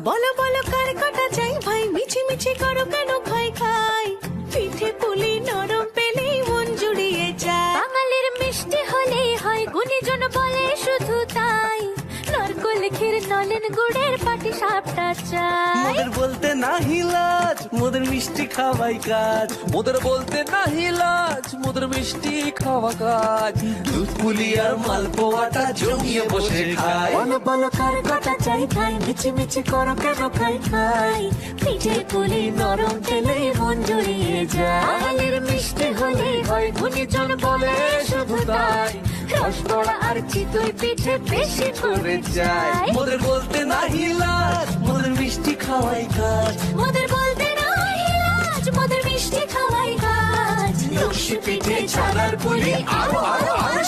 বলো বলো কার কাটা চাই ভাই, মিছি মিছি করো কেন খাই খাই, পিঠে পুলি নরম পেলেই মন জুড়িয়ে যায়। বাঙালির মিষ্টি হলেই হয়, গুণীজন বলে শুধু তাই, নারকোল ক্ষীর নলেন গুড়ের পাটি সাপটা চাই। মোদের বলতে নাহি লাজ, মোদের মিষ্টি খাওয়াই কাজ। মোদের বলতে নাহি লাজ, মোদের মিষ্টি খাওয়া কাজ। দুধ পুলি আর মালপোয়াটা জমিয়ে বসে খায়। বলো বলো কার কাটা চাই ভাই, মিছি মিছি করো কেন খাই খাই, পিঠে পুলি নরম পেলেই মন জুড়িয়ে যায়। বাঙালির মিষ্টি হলেই হয়, গুণীজন বলে শুধু তাই, রসগোল্লা আর চিতই পিঠে বেশি করে চাই। মোদের বলতে নাহি লাজ, মোদের মিষ্টি খাওয়াই কাজ। মোদের বলতে নাই লাজ, মোদের মিষ্টি খাওয়াই কাজ। লক্ষ্মী পিঠে ছানার পুলি আরো আরো আরো